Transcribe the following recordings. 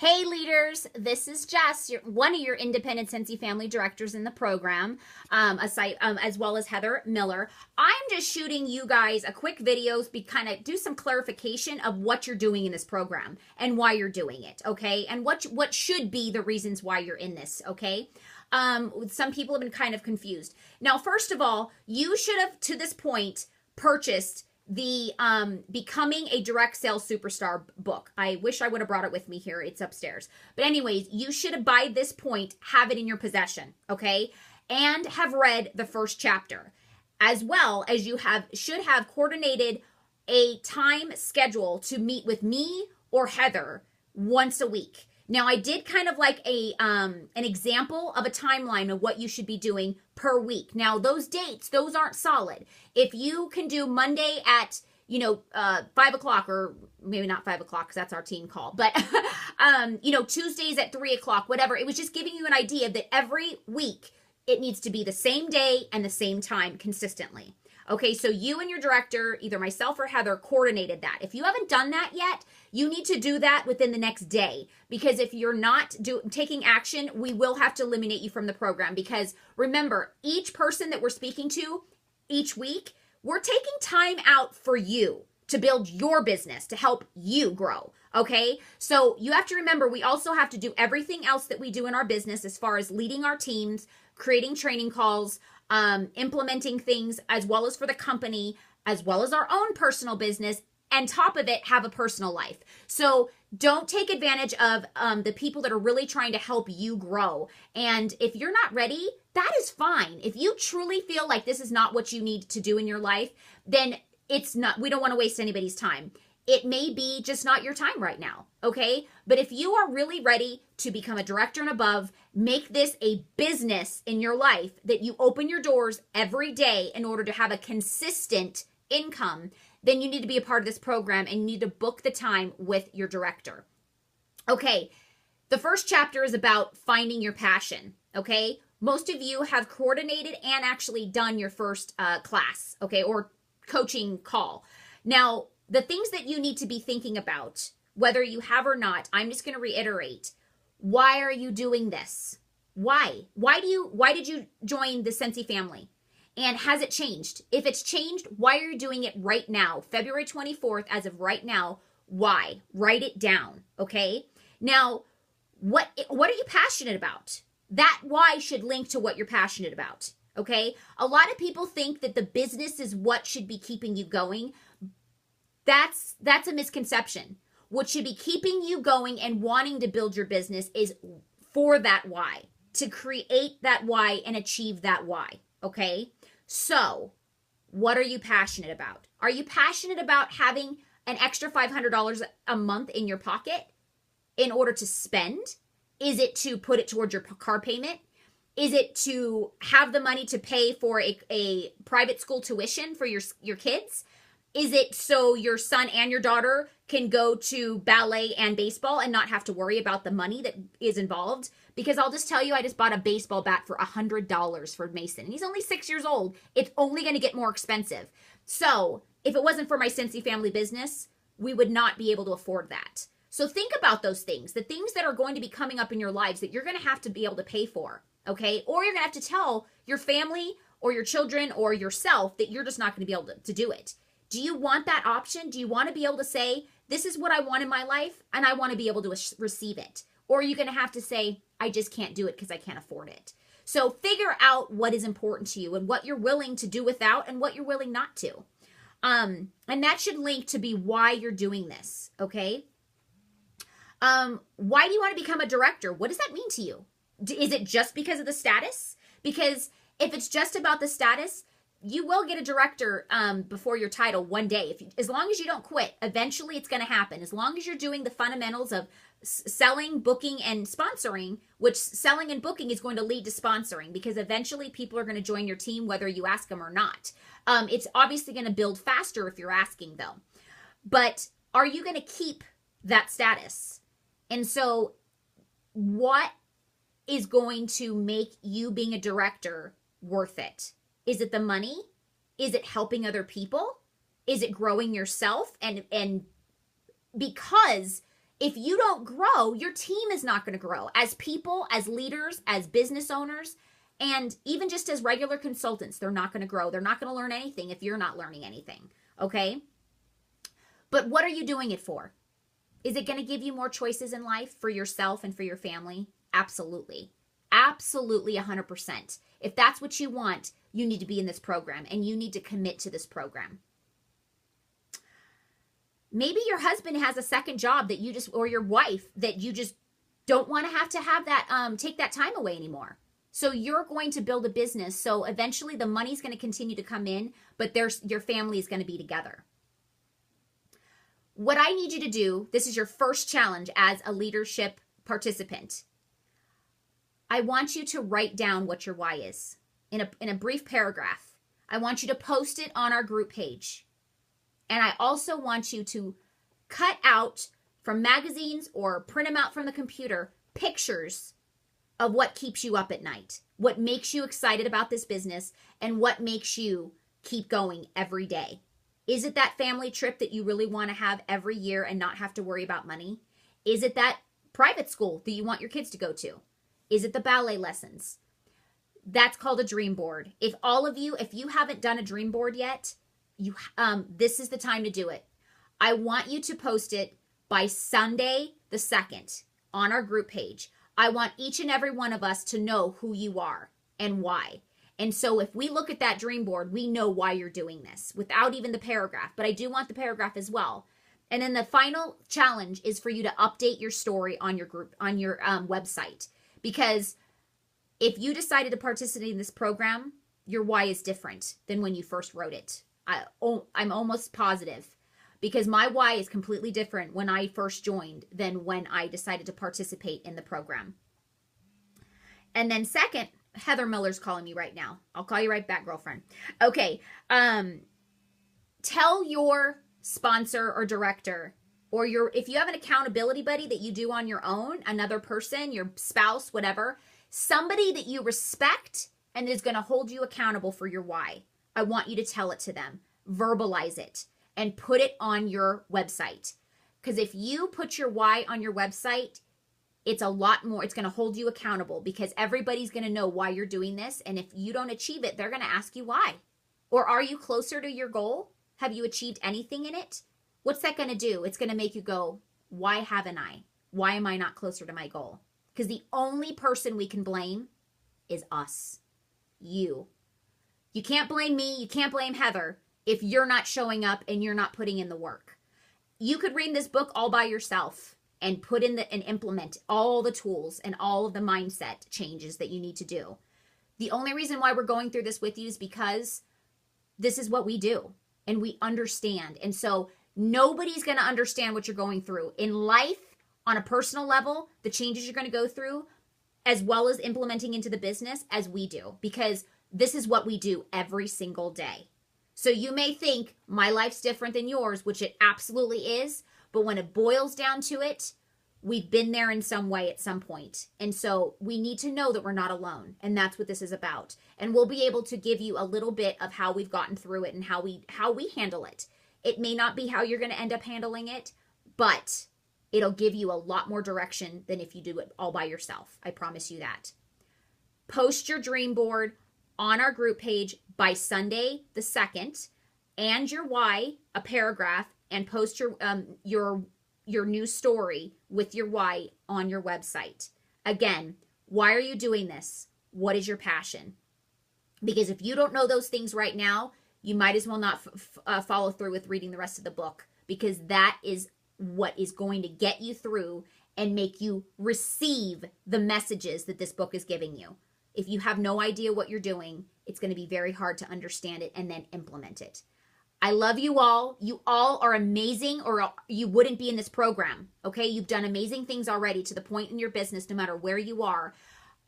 Hey leaders, this is Jess, one of your independent Scentsy family directors in the program, as well as Heather Miller. I'm just shooting you guys a quick video to kind of do some clarification of what you're doing in this program and why you're doing it, okay? And what should be the reasons why you're in this, okay? Some people have been kind of confused. Now, first of all, you should have, to this point, purchased the Becoming a Direct Sales Superstar book. I wish I would have brought it with me here. It's upstairs. But anyways, you should by this point have it in your possession, okay? And have read the first chapter. As well as you should have coordinated a time schedule to meet with me or Heather once a week. Now, I did kind of like an example of a timeline of what you should be doing per week. Now, those dates, those aren't solid. If you can do Monday at, 5 o'clock, or maybe not 5 o'clock because that's our team call, but, Tuesdays at 3 o'clock, whatever. It was just giving you an idea that every week it needs to be the same day and the same time consistently. Okay, so you and your director, either myself or Heather, coordinated that. If you haven't done that yet, you need to do that within the next day, because if you're not taking action, we will have to eliminate you from the program. Because remember, each person that we're speaking to each week, we're taking time out for you to build your business, to help you grow. Okay, so you have to remember, we also have to do everything else that we do in our business as far as leading our teams, creating training calls, implementing things, as well as for the company, as well as our own personal business, and top of it, have a personal life. So don't take advantage of the people that are really trying to help you grow. And if you're not ready, that is fine. If you truly feel like this is not what you need to do in your life, then it's not, we don't want to waste anybody's time. It may be just not your time right now, okay? But if you are really ready to become a director and above, make this a business in your life that you open your doors every day in order to have a consistent income, then you need to be a part of this program and you need to book the time with your director. Okay, the first chapter is about finding your passion, okay? Most of you have coordinated and actually done your first class, okay, or coaching call. Now, the things that you need to be thinking about, whether you have or not, I'm just going to reiterate. Why are you doing this? Why? Why did you join the Scentsy family? And has it changed? If it's changed, why are you doing it right now? February 24th, as of right now, why? Write it down, okay? Now, what are you passionate about? That why should link to what you're passionate about, okay? A lot of people think that the business is what should be keeping you going. That's a misconception. What should be keeping you going and wanting to build your business is for that why, to create that why and achieve that why, okay? So, what are you passionate about? Are you passionate about having an extra $500 a month in your pocket in order to spend? Is it to put it towards your car payment? Is it to have the money to pay for a private school tuition for your kids? Is it so your son and your daughter can go to ballet and baseball and not have to worry about the money that is involved? Because I'll just tell you, I just bought a baseball bat for $100 for Mason. And he's only 6 years old. It's only going to get more expensive. So if it wasn't for my Scentsy family business, we would not be able to afford that. So think about those things, the things that are going to be coming up in your lives that you're going to have to be able to pay for, okay? Or you're going to have to tell your family or your children or yourself that you're just not going to be able to do it. Do you want that option? Do you want to be able to say, this is what I want in my life, and I want to be able to receive it? Or are you going to have to say, I just can't do it because I can't afford it? So figure out what is important to you and what you're willing to do without and what you're willing not to. And that should link to be why you're doing this, okay? Why do you want to become a director? What does that mean to you? Is it just because of the status? Because if it's just about the status, you will get a director before your title one day. As long as you don't quit, eventually it's going to happen. As long as you're doing the fundamentals of selling, booking, and sponsoring, which selling and booking is going to lead to sponsoring, because eventually people are going to join your team whether you ask them or not. It's obviously going to build faster if you're asking, though. But are you going to keep that status? And so what is going to make you being a director worth it? Is it the money? Is it helping other people? Is it growing yourself? And because If you don't grow, your team is not going to grow. As people, as leaders, as business owners, and even just as regular consultants, they're not going to grow. They're not going to learn anything if you're not learning anything, okay? But what are you doing it for? Is it going to give you more choices in life for yourself and for your family? Absolutely. Absolutely 100%. If that's what you want, you need to be in this program and you need to commit to this program. Maybe your husband has a second job that you just, or your wife, that you just don't want to have that, take that time away anymore. So you're going to build a business. So eventually the money's going to continue to come in, but your family is going to be together. What I need you to do, this is your first challenge as a leadership participant. I want you to write down what your why is in a brief paragraph. I want you to post it on our group page. And I also want you to cut out from magazines or print them out from the computer pictures of what keeps you up at night, what makes you excited about this business, and what makes you keep going every day. Is it that family trip that you really want to have every year and not have to worry about money? Is it that private school that you want your kids to go to? Is it the ballet lessons? That's called a dream board. If you haven't done a dream board yet, this is the time to do it. I want you to post it by Sunday the 2nd on our group page. I want each and every one of us to know who you are and why. And so if we look at that dream board, we know why you're doing this without even the paragraph. But I do want the paragraph as well. And then the final challenge is for you to update your story on your group, on your website. Because if you decided to participate in this program, your why is different than when you first wrote it. I'm almost positive, because my why is completely different when I first joined than when I decided to participate in the program. And then second, Heather Miller's calling me right now. I'll call you right back, girlfriend. Okay. Tell your sponsor or director, or if you have an accountability buddy that you do on your own, another person, your spouse, whatever, somebody that you respect and is going to hold you accountable for your why. I want you to tell it to them, verbalize it, and put it on your website. Because if you put your why on your website, it's a lot more, it's going to hold you accountable, because everybody's going to know why you're doing this. And if you don't achieve it, they're going to ask you why. Or are you closer to your goal? Have you achieved anything in it? What's that going to do? It's going to make you go, why haven't I? Why am I not closer to my goal? Because the only person we can blame is us, you. You can't blame me. You can't blame Heather if you're not showing up and you're not putting in the work. You could read this book all by yourself and put in and implement all the tools and all of the mindset changes that you need to do. The only reason why we're going through this with you is because this is what we do and we understand. And so nobody's going to understand what you're going through in life on a personal level, the changes you're going to go through, as well as implementing into the business, as we do, because this is what we do every single day. So you may think my life's different than yours, which it absolutely is. But when it boils down to it, we've been there in some way at some point. And so we need to know that we're not alone. And that's what this is about. And we'll be able to give you a little bit of how we've gotten through it and how we handle it. It may not be how you're going to end up handling it, but it'll give you a lot more direction than if you do it all by yourself. I promise you that. Post your dream board on our group page by Sunday the 2nd, and your why, a paragraph, and post your new story with your why on your website. Again, why are you doing this? What is your passion? Because if you don't know those things right now, you might as well not follow through with reading the rest of the book, because that is what is going to get you through and make you receive the messages that this book is giving you. If you have no idea what you're doing, it's going to be very hard to understand it and then implement it. I love you all. You all are amazing, or you wouldn't be in this program. Okay? You've done amazing things already to the point in your business, no matter where you are.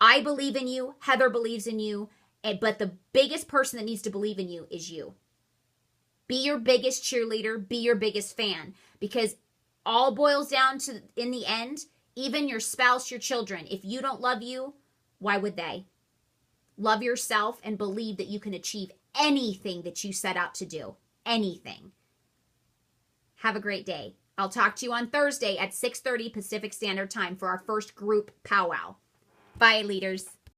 I believe in you. Heather believes in you. But the biggest person that needs to believe in you is you. Be your biggest cheerleader. Be your biggest fan. Because all boils down to, in the end, even your spouse, your children, if you don't love you, why would they? Love yourself and believe that you can achieve anything that you set out to do. Anything. Have a great day. I'll talk to you on Thursday at 6:30 Pacific Standard Time for our first group powwow. Bye, leaders.